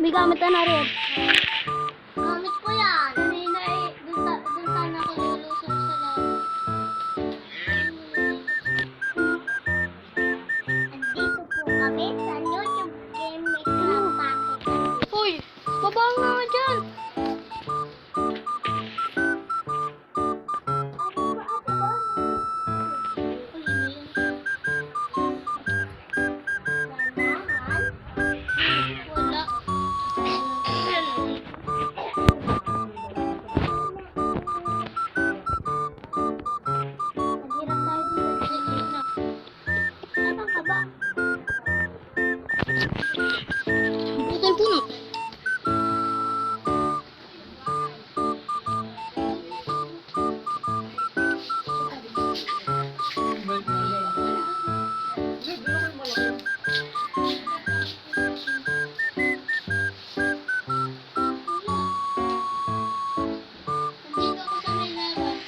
may gamit na rin. Gamit ko yan. Kanina eh, dun sana ako nilusong sa labo. Andito po kami sa YouTube Game Make Packet. Uy, babang nga dyan. Wala. Naghirap tayo dito sa gitna. Asan ka ba? Putol puno. Nandito ako sa may laban.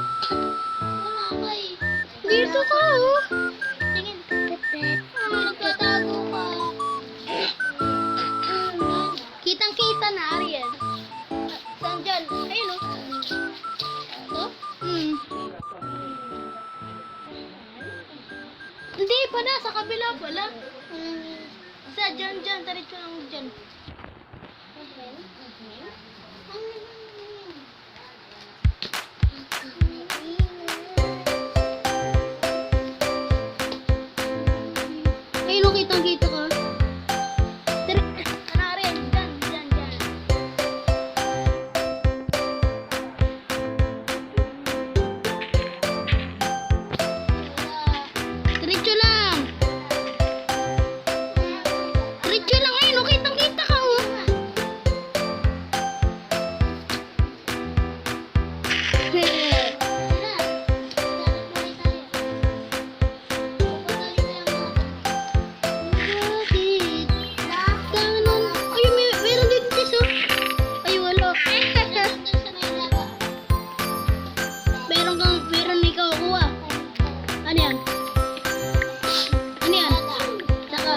Wala ka eh. Dito ka, oh. Tingin. Nagtatago ka. Kitang-kita na, Ariel. Saan dyan? Ayun o. Ito? Hmm. Hindi pala, sa kabila pala. Sa dyan, taritso lang dyan. Ayun, oh, kitang-kita ka. Ano, Ariel? Dyan. Diretso lang. Diretso lang. Ayun, oh, kitang-kita ka, oh. Bakit? Kanan. Ay, meron din tis, oh. Ay, wala. Meron may kakuha. Ano yan? Ano yan? Saka.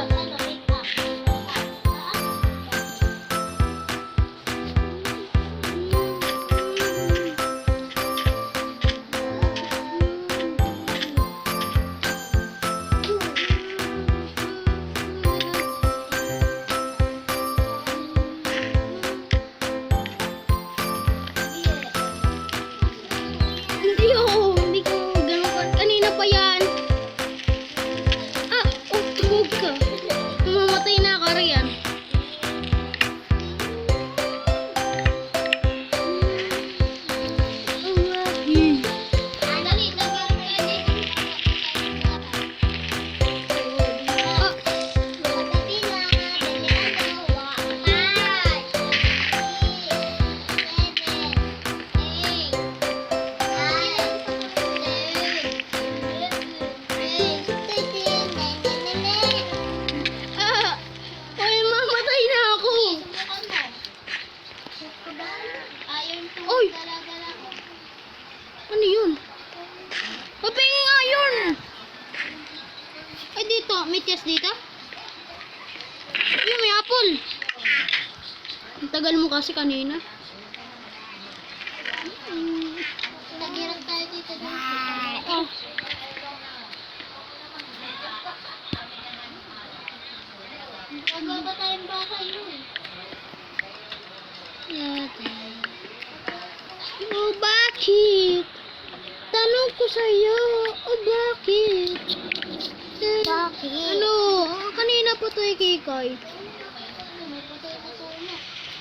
Hindi, oh. Hindi ko ganun ka. Kanina pa yan. Ah, oh, tugog ka. Mamamatay na ka riyan. Ah, ay, mamatay na ako. Oy! Ano yun? Papahingi nga yun. Ay, dito. May test dito? Yung may apple. Ang tagal mo kasi kanina. Naghirap tayo dito. Oh. Magkaba tayong baka yun eh. Oh, bakit? Tanong ko sa'yo. Oh, bakit? Bakit? Ano? Kanina pa to Kikay. May patay-patay na.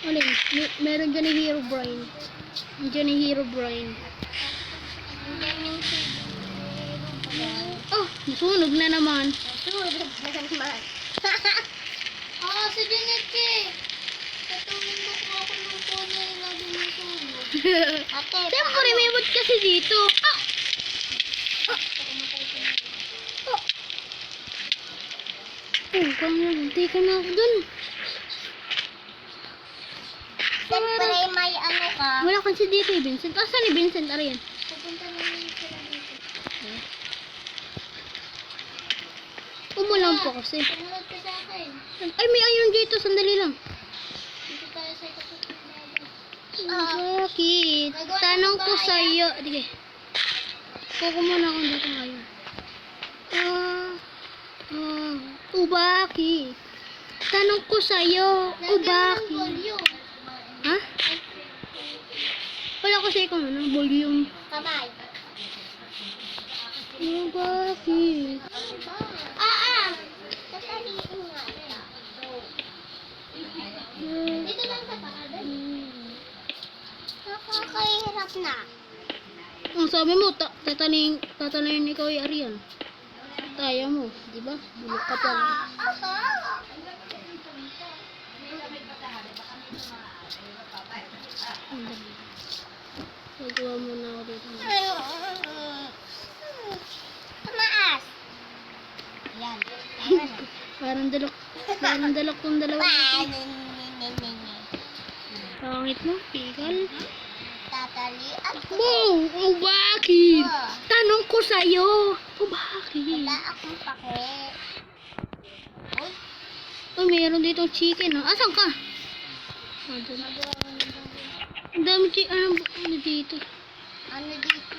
Ano yun? Meron dyan ni Hero Brain. Dyan ni Hero Brain. Ang daming Oh, nasunog na naman. si Janet eh. Katulong mo ko ako ng kono yung lagi ng tulog. Ate, Siyempre, may wood kasi dito. Ah! Oh, hindi ka na ako dun. Siyempre may ano ka. Wala kasi dito eh, Vincent. Asan ni Vincent? Ariyan. Pupunta naman sila dito. Umulan po kasi. Sumunod ka sa akin. Ay, may iron dito. Sandali lang. Dito tayo sa ikot ng Bakit? Tanong ko sa'yo. Sige. Kuko muna akong dito ngayon. Bakit? Tanong ko sa'yo. Bakit? volume. Ha? Wala ko sa'yo kung ano, volume. Kamay. Bakit? Tataliin nga. Dito lang sa paradan. Nakakahirap na. Ang sabi mo, tatanayin ikaw ay Arian. Kaya mo, di ba? Bulok ka pa. Nagawa mo na ako dito. Tumaas. Yan. Parang dalok kong dalawa. Pangit mo, pigal. Tatalian ko. Wow! Bakit? Tanong ko sa'yo. Bakit? Wala akong pake. Ay, mayroon dito chicken. Asan ka? Ang dami chicken. Ano dito? Ano dito?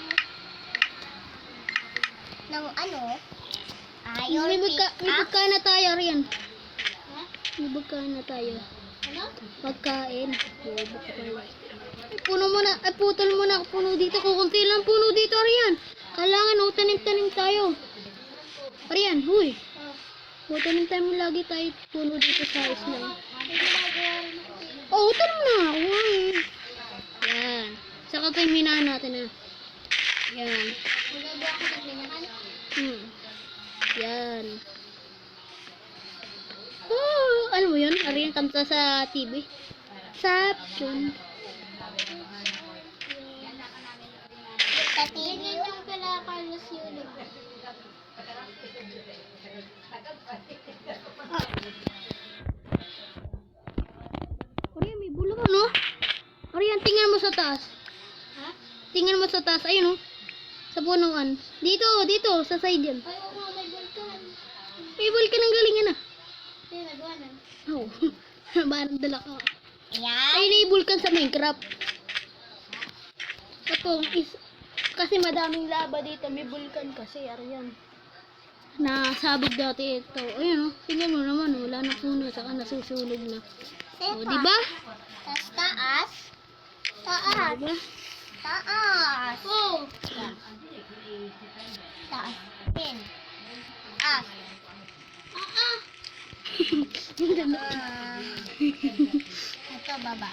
Nang ano? Ayaw May pagkain na tayo, Arian. Ha? May pagkain na tayo. Ano? Pagkain. Bobo ka pala. Ay, puno mo na. Ay, putol mo na. Puno dito. Kukunti lang puno dito, Arian. Kailangan, tanim-tanim tayo. Arian, huy. Tanim-tanim lagi tayo. Puno dito sa isla. Tanim na. Huy. Yan. Saka tayo minahan natin, ha. Yan. Magagawa ko ng ganyan. Yan. Ano mo yun? Arian, kanta sa TV. Saption. Ganyan yung kala Carlos Yulo. Arian, may bulong ano? Arian, tingnan mo sa taas. Ha? Tingnan mo sa taas. Ayun, oh. Sa punuan. Dito, sa side yan. Ay, oo nga, may vulkan. May vulkan ang galingan, ah. Ay, nagawa na. Oo. Parang dala ka. Ayan. Ay, na vulkan sa Minecraft. Ito, kasi madaming lava dito. May vulkan kasi, Arian. Nasabog dati ito. Ayun, oh. Tingnan mo naman, wala na puno. Saka nasusunog na. O, diba? Tapos taas. Taas. Diba? Taas. Oh. Taas. Pin. Taas. Ito, baba.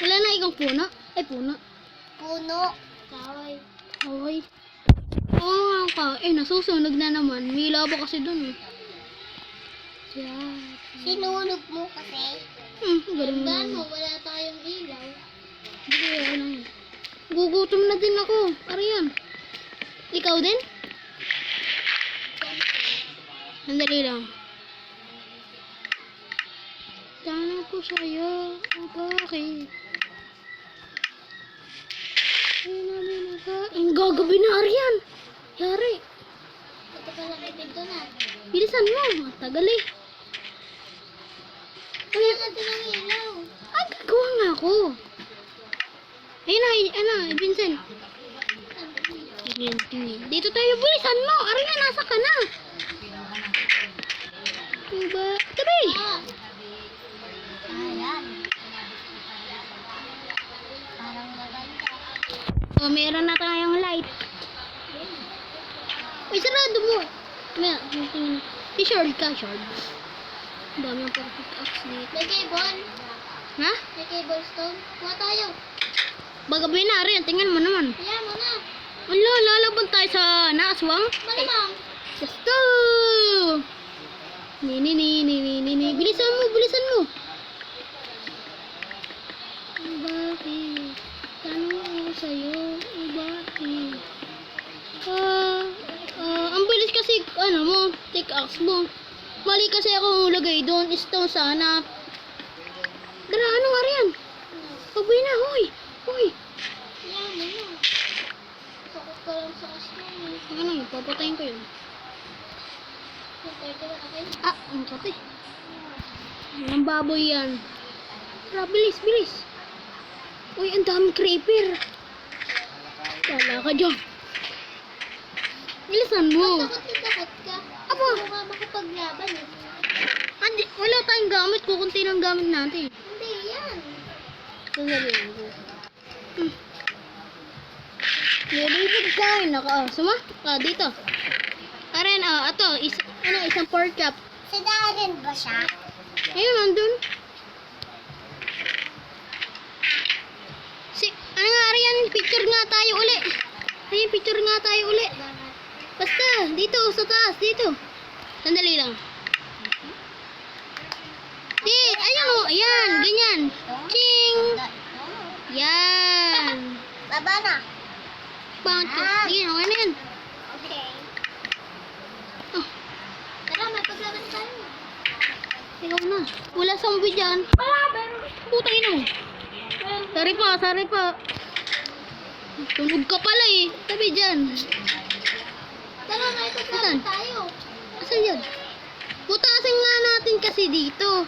Wala na ikang puno. Ay, puno. Puno. Kaway. Okay. Oo nga ka. Nasusunog na naman. May lava kasi dun. Yan. Sinunog mo kasi. Galing mo. Gano, wala tayong ilaw. Hindi, ano. Gugutom na din ako. Arian. Ikaw din? Sandali lang. Tanong ko sa'yo. Bakit? Ang gagabi na, Arian. Yari. Ito pala may pinto na. Bilisan mo. Ang tagal eh. Kaya natin ang ilaw. Ay, gagawa nga ako. Ayun na, Vincent. Tingin. Dito tayo, bilisan mo. Arian, nasa ka na. Diba? Tabi. Ayan. Parang maganda. O, meron na tayong light. Uy, sarado mo. Tingin. I-shard ka, shard. Ang dami ang perfect axe dito. May cable. Ha? May cable stone. Kuha tayo. Bagabay na, Arian. Tingnan mo naman. Ayan mo na. Wala, lalaban tayo sa naaswang. Malamang. Let's go! Ni. Bilisan mo. Bakit? Tanong ko sa'yo, bakit? Ang bilis kasi, take axe mo. Mali kasi ako lagay doon, stone sana. Dara, ano nga riyan? Pagbuhay na, hoy! Ayan mo na. Sakot ka lang sa kasma. Ano yun, papatayin ko yun. Ah, ang kate. Ang baboy yan. Tara, bilis, bilis. Uy, ang daming creeper. Wala ka dyan. Bilisan mo. Takot ka. Aba. Hindi mo nga makapaglaban eh. Andi, wala tayong gamit. Kukunti lang gamit natin. Hindi yan. Sandali lang. Nilibig kain. Suma? Dito. Karen, ito. Isang pork chop. Si Darren ba siya? Ayun, nandun. Ano nga, Arian? Picture nga tayo uli. Ayun, picture nga tayo uli. Basta, dito, sa taas, dito. Sandali lang. Ayun o, ayan, ganyan. Ching! Yan. Baba na. Bakit? Sige, okay na yan. Okay. Oh, Tara, may paglaban tayo. ikaw na. Wala zombie dyan. Putang ina mo. Sorry pa. Tunog ka pala eh. Tabi dyan. Tara, may paglaban Asan? tayo. Asan yan? Putasin nga natin kasi dito.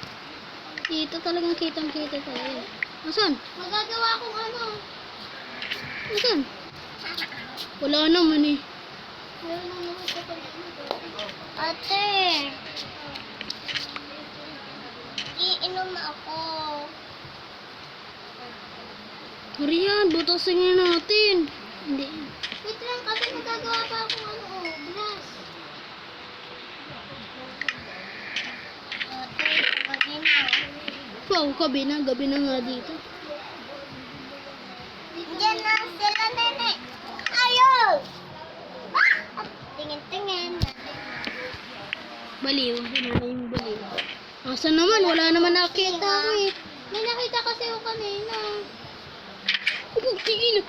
Dito talagang kitang-kita tayo. Asan? Magagawa akong ano. Asan? Wala naman eh. Meron na naman sa Ate. Iinom ako. Marian, butasin nga natin. Hindi. Wait lang, kasi magagawa pa akong ano, glass. Ate, gabi na. Wow, gabi na nga dito. Diyan na sila, nene. Ayaw! Ah! Tingin-tingin. Baliw. Ano na yung baliw? Asan naman? Wala naman nakita ko eh. May nakita kasi ako kanina. Upog, tingin.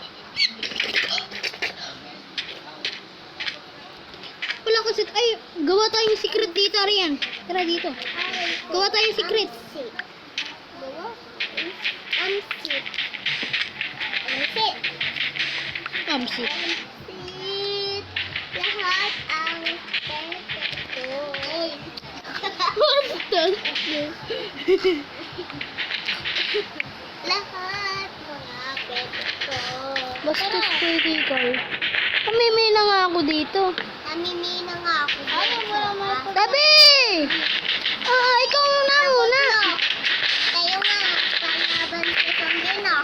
Wala kasi. Ay, gawa tayong secret dito, Arian. Tara dito. Gawa tayong secret. Gawa? Amsit. Amsit. Kamsit. Amsit. Lahat ang perfecto. Uy. Basta. Lahat mga perfecto. Basta pwede ikaw. Kamimay na nga ako dito. Namimina nga ako. Ayaw mo naman. Tabi! Ikaw na muna. Tayo nga. Palaban sa zombie na.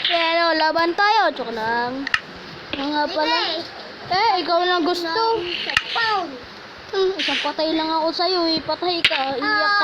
Pero laban tayo. Joke lang. Nga pala. Ikaw na gusto. Sa pound. Isang patay lang ako sa'yo eh. Patay ka. Iyak ka